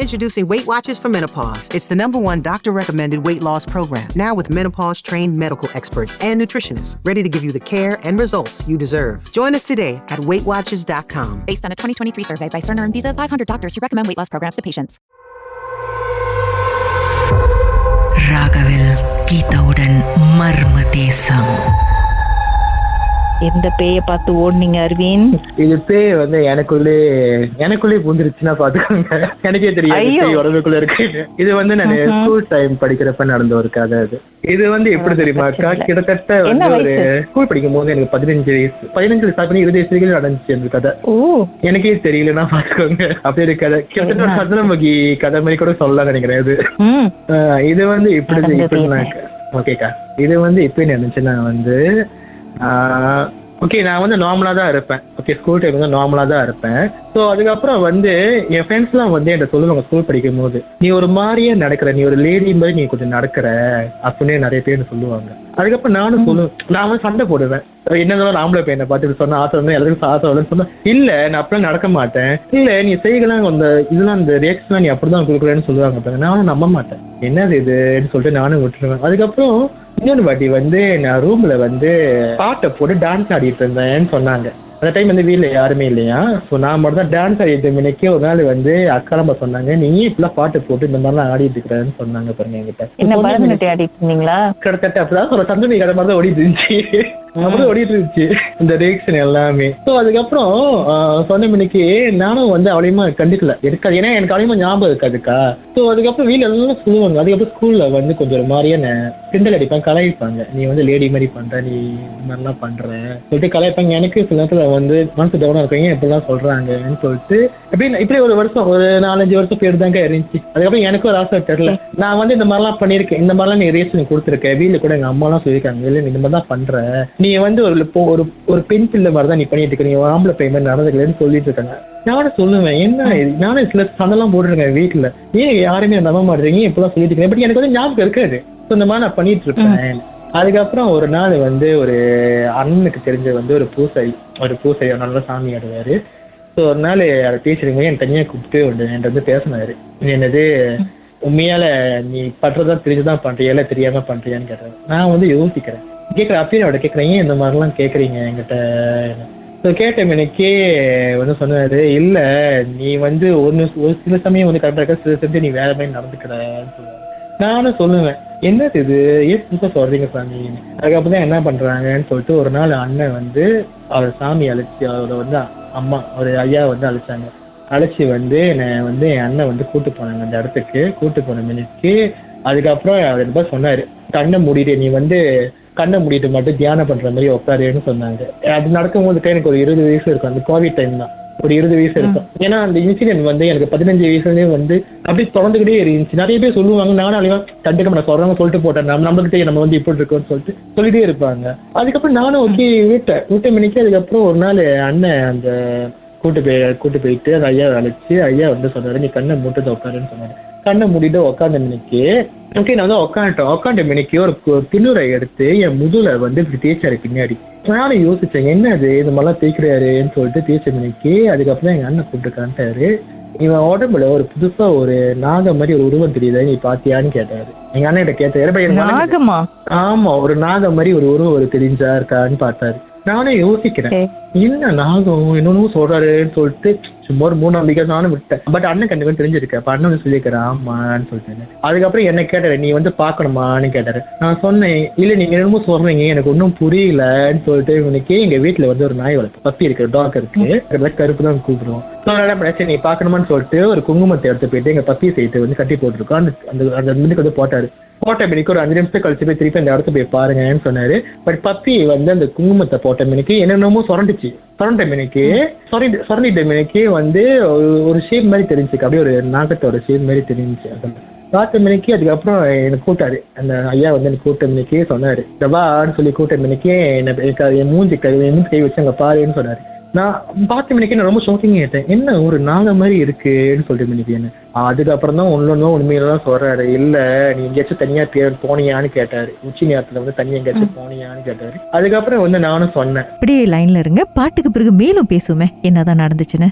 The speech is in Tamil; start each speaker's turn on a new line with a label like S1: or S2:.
S1: Introducing Weight Watchers for Menopause. It's the #1 doctor-recommended weight loss program. Now with menopause-trained medical experts and nutritionists ready to give you the care and results you deserve. Join us today at WeightWatchers.com.
S2: Based on a 2023 survey by Cerner and Visa, 500 doctors who recommend weight loss programs to patients.
S3: ராகவில் கீதாவுடன் மர்ம தேசம்.
S4: எந்த பேயை பார்த்து ஓடுனீங்க அரவிந்த்?
S5: இது பேய் வந்து எனக்குள்ளே பூந்துருச்சுன்னா பாத்துக்கோங்க. எனக்கே தெரியும் உடம்புக்குள்ள இருக்கு. இது வந்து நான் ஸ்கூல் டைம் படிக்கிறப்ப நடந்த ஒரு கதை. இது வந்து எப்படி தெரியுமாக்கா, கிட்டத்தட்ட வந்து ஒரு ஸ்கூல் படிக்கும் போது எனக்கு 15 வயசு 20 வயசுல நடந்துச்சு அந்த கதை. எனக்கே தெரியலன்னா பாத்துக்கோங்க. அப்படி ஒரு கதை, கிட்டத்தட்ட சதுரமுகி கதை மாதிரி கூட சொல்லலாம் நினைக்கிறேன். இது வந்து இப்படி ஓகேக்கா. இது வந்து இப்படி நினைச்சுன்னா வந்து ஓகே, நான் வந்து நார்மலா தான் இருப்பேன். ஓகே, ஸ்கூல் டைம் வந்து நார்மலா தான் இருப்பேன். ஸோ அதுக்கப்புறம் வந்து என் ஃப்ரெண்ட்ஸ்லாம் வந்து என்கிட்ட சொல்லுவாங்க, ஸ்கூல் படிக்கும் போது நீ ஒரு மாதிரியே நடக்கிற, நீ ஒரு லேடி மாதிரி நீ கொஞ்சம் நடக்கிற அப்படின்னு நிறைய பேர் சொல்லுவாங்க. அதுக்கப்புறம் நானும் சொல்லுவேன், நான் வந்து சண்டை போடுவேன். என்னதான் ஆம்பளை பையனை பார்த்துட்டு சொன்ன ஆசை வந்து எல்லாருக்கும் ஆசை வரலன்னு சொன்னா, இல்ல நான் அப்படிலாம் நடக்க மாட்டேன், இல்ல நீ செய்யலாம் அந்த இதெல்லாம் அந்த ரியாக்ஷன்லாம் நீ அப்படிதான் கொடுக்குறேன்னு சொல்லுவாங்க. நானும் நம்ப மாட்டேன், என்னது இதுன்னு சொல்லிட்டு நானும் விட்டுருவேன். அதுக்கப்புறம் இன்னொரு வாட்டி வந்து நான் ரூம்ல வந்து பாட்டை போட்டு டான்ஸ் ஆடிட்டு இருந்தேன்னு சொன்னாங்க. அந்த டைம் வந்து வீட்டுல யாருமே இல்லையா. ஸோ நான் மட்டும் தான் டான்ஸ் ஆடிட்டு மினிக்கே ஒரு நாள் வந்து அக்காலமா சொன்னாங்க, நீ இப்பெல்லாம் பாட்டு போட்டு இந்த மாதிரிலாம் ஆடிட்டு இருக்கிறேன்னு சொன்னாங்க. பாருங்க என்கிட்ட.
S4: என்ன பரதநாட்டியம் ஆடிட்டு இருந்தீங்களா?
S5: கிட்டத்தட்ட அப்படிதான் ஒரு சந்தனி கதை மாதிரி தான் ஓடிட்டு இருந்துச்சு. அப்புறம் ஓடிட்டு இருந்துச்சு இந்த ரியாக்ஷன் எல்லாமே. ஸோ அதுக்கப்புறம் சொன்ன மணிக்கு நானும் வந்து அவளையுமா கண்டுக்கல இருக்காது, ஏன்னா எனக்கு அவளையுமா ஞாபகம் இருக்காதுக்கா. ஸோ அதுக்கப்புறம் வீட்டுல எல்லாம் சொல்லுவாங்க. அதுக்கப்புறம் ஸ்கூல்ல வந்து கொஞ்சம் ஒரு மாதிரியான கிண்டல் அடிப்பாங்க, கலாய்ப்பாங்க. நீ வந்து லேடி மாதிரி பண்ற, நீ இந்த மாதிரிலாம் பண்ற சொல்லிட்டு கலாய்ப்பாங்க. எனக்கு சில நேரத்துல வந்து மனசு டவுனா இருக்கீங்க இப்படிலாம் சொல்றாங்கன்னு சொல்லிட்டு இப்படி ஒரு வருஷம் ஒரு 4-5 வருஷம் பேர் தாங்க இருந்துச்சு. அதுக்கப்புறம் எனக்கு ஒரு ஆசை தெரியல, நான் வந்து இந்த மாதிரிலாம் பண்ணிருக்கேன், இந்த மாதிரிலாம் நீ ரீசன் கொடுத்துருக்கேன். வீட்டுல கூட எங்க அம்மா எல்லாம் சொல்லியிருக்காங்க, இல்லை நீ இந்த மாதிரி தான் பண்ற, நீ வந்து ஒரு பெண் பிள்ளை மாதிரி தான் நீ பண்ணிட்டு இருக்க, நீ ஆம்பளை பையன் மாதிரி நடந்துக்கலன்னு சொல்லிட்டு இருக்காங்க. நானும் சொல்லுவேன், என்ன நானும் சில சண்டெல்லாம் போட்டுருக்கேன் வீட்டுல, ஏன் யாருமே நம்ப மாட்டேறீங்க இப்பெல்லாம் சொல்லிட்டு இருக்கேன். பட் எனக்கு வந்து ஞாபகம் இருக்காது, இந்த மாதிரி நான் பண்ணிட்டு இருப்பேன். அதுக்கப்புறம் ஒரு நாள் வந்து ஒரு அண்ணனுக்கு தெரிஞ்ச வந்து ஒரு பூசாரி நல்லா சாமி ஆடுவாரு. ஸோ ஒரு நாள் அதை பேசுறீங்க என் தனியாக கூப்பிட்டு என்கிட்ட வந்து பேசினாரு. என்னது உண்மையால நீ பண்றதா தெரிஞ்சுதான் பண்றியா இல்லை தெரியாம பண்றியான்னு கேட்டாரு. நான் வந்து யோசிக்கிறேன், கேட்குறேன் அப்பயே அவட கேட்குறேன், ஏன் இந்த மாதிரிலாம் கேட்குறீங்க என்கிட்ட. ஸோ கேட்ட எனக்கே வந்து சொன்னாரு, இல்லை நீ வந்து ஒரு சில சமயம் வந்து கரெக்டாக இருக்க, சில சமயம் நீ வேற மாதிரி நடந்துக்கிறன்னு சொல்லுவாங்க. நானும் சொல்லுவேன், என்னது இது ஏன் புதுசாக சொல்றீங்க சாமி. அதுக்கப்புறம் தான் என்ன பண்றாங்கன்னு சொல்லிட்டு ஒரு நாள் அண்ணன் வந்து அவர் சாமி அழைச்சி, அவரோட வந்து அம்மா ஒரு ஐயா வந்து அழைச்சி வந்து என்னை வந்து என் அண்ணன் வந்து கூட்டு போனாங்க அந்த இடத்துக்கு. கூட்டு போன மினிக்கு அதுக்கப்புறம் அவர் என்ன சொன்னாரு, கண்ணை மூடிட்டு நீ வந்து கண்ணை மூடிட்டு மட்டும் தியானம் பண்ற மாதிரி உட்காருன்னு சொன்னாங்க. அது நடக்கும்போது எனக்கு ஒரு 20 வயசு இருக்கும், அந்த கோவிட் டைம் தான், ஒரு 20 வயசு இருக்கும். ஏன்னா அந்த இன்சிடென்ட் வந்து எனக்கு 15 வயசுலயே வந்து அப்படி தொடர்ந்துகிட்டே இருந்துச்சு. நிறைய பேர் சொல்லுவாங்க, நானும் அழிவா கண்டுக்க நான் சொல்றவங்க சொல்லிட்டு போட்டேன், நம்மகிட்டே நம்ம வந்து இப்படி இருக்கோம்னு சொல்லிட்டு சொல்லிட்டே இருப்பாங்க. அதுக்கப்புறம் நானும் ஓகே விட்ட மணிக்கு அதுக்கப்புறம் ஒரு நாள் அண்ணன் அந்த கூட்டு போயிட்டு அந்த ஐயா அழைச்சி ஐயா வந்து சொன்னாரு, நீ கண்ணை மூட்டு உட்காருன்னு சொன்னாரு. கண்ணை மூடிட்டு உட்காந்த மணிக்கு ஓகே நான் வந்து உட்காந்த மணிக்கு ஒரு பின்னுரை எடுத்து என் முதுல வந்து இப்படி தேய்ச்சாரு பின்னாடி. நானும் யோசிச்சேன், என்ன அது இந்த மாதிரிலாம் தேய்க்கிறாருன்னு சொல்லிட்டு தேய்ச்ச மணிக்கு அதுக்கப்புறம் எங்க அண்ணன் கூப்பிட்டு காண்டாரு, இவன் உடம்புல ஒரு புதுசா ஒரு நாக மாதிரி ஒரு உருவம் தெரியுதா நீ பாத்தியான்னு கேட்டாரு. எங்க அண்ணன் கிட்ட கேட்டாரு, ஆமா ஒரு நாக மாதிரி ஒரு உருவம் ஒரு தெரிஞ்சா இருக்கான்னு பார்த்தாரு. நானே யோசிக்கிறேன், என்ன நாகம் இன்னொன்னு சொல்றாருன்னு சொல்லிட்டு சும்மா ஒரு 3 நம்பிக்கை நானும் விட்டேன். பட் அண்ணன் கண்டிப்பா தெரிஞ்சிருக்கேன், அப்ப அண்ணன் சொல்லியிருக்கிறேன் ஆமான்னு சொல்லிட்டேன். அதுக்கப்புறம் என்ன கேட்டாரு, நீ வந்து பாக்கணுமான்னு கேட்டாரு. நான் சொன்னேன், இல்ல நீங்க என்னமோ சொல்றீங்க எனக்கு ஒன்னும் புரியலன்னு சொல்லிட்டு. இவனுக்கு எங்க வீட்டுல வந்து ஒரு நாய் வளர்ப்பு பப்பி இருக்கு, டாக் இருக்கு, கருப்பு தான் கூப்பிடுவோம். நீ பாக்கணுமான்னு சொல்லிட்டு ஒரு குங்குமத்தை எடுத்து போயிட்டு எங்க பப்பி சைட்டு வந்து கட்டி போட்டிருக்கோம். அந்த மின்னுக்கு வந்து போட்டாரு. போட்ட மணிக்கு ஒரு 5 நிமிஷம் கழிச்சு போய் திருப்பி அந்த இடத்த போய் பாருங்கன்னு சொன்னாரு. பட் பப்பி வந்து அந்த குங்குமத்தை போட்ட மணிக்கு என்னென்னமோ சுரண்ட மணிக்கு வந்து ஒரு ஷேப் மாதிரி தெரிஞ்சுக்கு, அப்படியே ஒரு நாகத்தோட ஷேப் மாதிரி தெரிஞ்சிச்சு. பார்த்த மணிக்கு அதுக்கப்புறம் எனக்கு கூட்டாரு அந்த ஐயா வந்து எனக்கு கூட்ட மணிக்கு சொன்னாரு, டபான்னு சொல்லி கூட்ட மணிக்கு என் மூஞ்சி கை வச்சு அங்க பாருன்னு சொன்னாரு. நான் பார்த்த மணிக்கு நான் ரொம்ப ஷாக்கிங் ஆயிட்டேன், என்ன ஒரு நாக மாதிரி இருக்குன்னு சொல்லிட்டு மணிக்கு என்ன. அதுக்கப்புறம் தான் உண்மையிலாம் சொல்றாரு, இல்ல நீ எங்கேயாச்சும் தனியா போனியான்னு கேட்டாரு. உச்சி நேரத்துல வந்து தனியா எங்கேயாச்சும் போனியான்னு கேட்டாரு. அதுக்கப்புறம் வந்து நானும் சொன்னேன்.
S6: அப்படியே லைன்ல இருங்க, பாட்டுக்கு பிறகு மேலும் பேசுவோமே என்னதான் நடந்துச்சுன்னு.